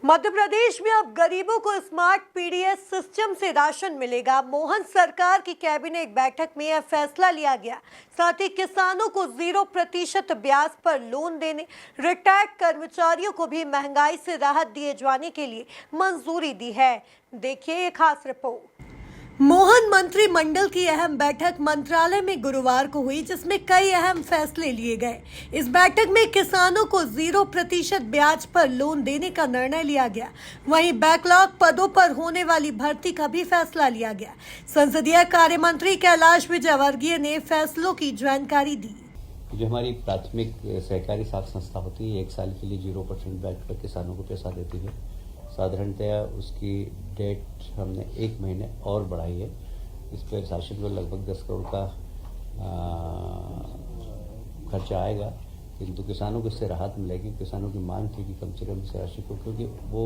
मध्य प्रदेश में अब गरीबों को स्मार्ट पीडीएस सिस्टम से राशन मिलेगा। मोहन सरकार की कैबिनेट बैठक में यह फैसला लिया गया। साथ ही किसानों को 0% ब्याज पर लोन देने, रिटायर्ड कर्मचारियों को भी महंगाई से राहत दिए जाने के लिए मंजूरी दी है। देखिए ये खास रिपोर्ट। मोहन मंत्रिमंडल की अहम बैठक मंत्रालय में गुरुवार को हुई, जिसमें कई अहम फैसले लिए गए। इस बैठक में किसानों को 0% ब्याज पर लोन देने का निर्णय लिया गया। वहीं बैकलॉग पदों पर होने वाली भर्ती का भी फैसला लिया गया। संसदीय कार्य मंत्री कैलाश विजयवर्गीय ने फैसलों की जानकारी दी। जो हमारी प्राथमिक सहकारी साख संस्था होती है, 1 साल के लिए 0% ब्याज पर किसानों को पैसा देती है। साधारणतया उसकी डेट हमने 1 महीने और बढ़ाई है। इस पर शासन को लगभग 10 करोड़ का खर्चा आएगा, किंतु किसानों को इससे राहत मिलेगी। किसानों की मांग थी कि कम से कम इस राशि को, क्योंकि वो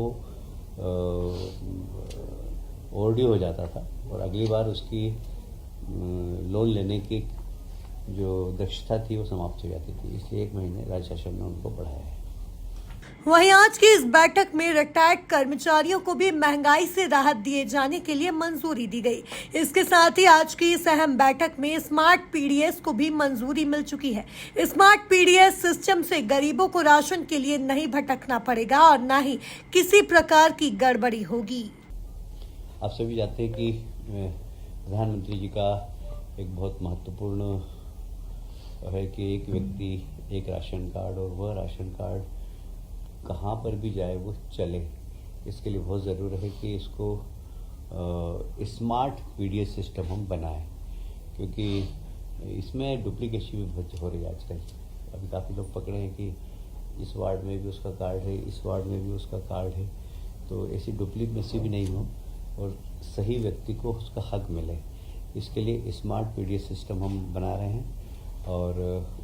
ओवरड्यू हो जाता था और अगली बार उसकी लोन लेने की जो दक्षता थी वो समाप्त हो जाती थी, इसलिए 1 महीने राज्य शासन ने उनको बढ़ाया है। वहीं आज की इस बैठक में रिटायर्ड कर्मचारियों को भी महंगाई से राहत दिए जाने के लिए मंजूरी दी गई। इसके साथ ही आज की इस अहम बैठक में स्मार्ट पीडीएस को भी मंजूरी मिल चुकी है। स्मार्ट पीडीएस सिस्टम से गरीबों को राशन के लिए नहीं भटकना पड़ेगा और न ही किसी प्रकार की गड़बड़ी होगी। आप सभी जानते हैं कि प्रधानमंत्री जी का एक बहुत महत्वपूर्ण है कि एक व्यक्ति एक राशन कार्ड, और वह राशन कार्ड कहाँ पर भी जाए वो चले। इसके लिए बहुत ज़रूरी है कि इसको स्मार्ट पीडीएस सिस्टम हम बनाएं, क्योंकि इसमें डुप्लीकेशन भी बहुत हो रही है आजकल। अभी काफ़ी लोग पकड़े हैं कि इस वार्ड में भी उसका कार्ड है, इस वार्ड में भी उसका कार्ड है, तो ऐसी डुप्लीकेसी भी नहीं हो और सही व्यक्ति को उसका हक मिले। इसके लिए स्मार्ट पीडीएस सिस्टम हम बना रहे हैं और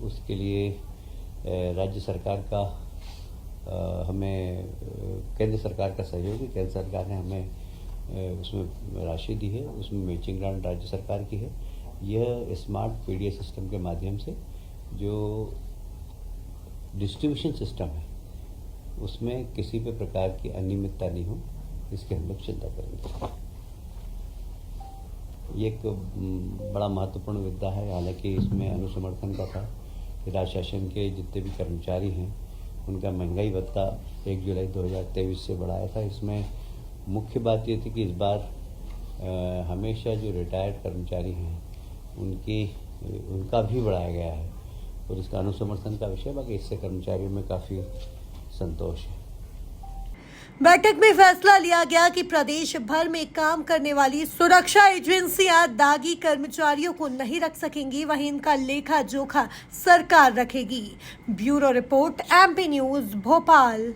उसके लिए राज्य सरकार का हमें केंद्र सरकार का सहयोग है। केंद्र सरकार ने हमें उसमें राशि दी है, उसमें मैचिंग ग्रांट राज्य सरकार की है। यह स्मार्ट पीडीएस सिस्टम के माध्यम से जो डिस्ट्रीब्यूशन सिस्टम है उसमें किसी भी प्रकार की अनियमितता नहीं हो, इसकी हम लोग चिंता करेंगे। ये एक बड़ा महत्वपूर्ण मुद्दा है। हालांकि इसमें अनुसमर्थन का था कि राज्य शासन के जितने भी कर्मचारी हैं उनका महंगाई भत्ता 1 जुलाई 2023 से बढ़ाया था। इसमें मुख्य बात ये थी कि इस बार हमेशा जो रिटायर्ड कर्मचारी हैं उनका भी बढ़ाया गया है और इसका अनुसमर्थन का विषय। बाकी इससे कर्मचारियों में काफ़ी संतोष है। बैठक में फैसला लिया गया कि प्रदेश भर में काम करने वाली सुरक्षा एजेंसियां दागी कर्मचारियों को नहीं रख सकेंगी, वहीं इनका लेखा जोखा सरकार रखेगी। Bureau report, MP news, Bhopal.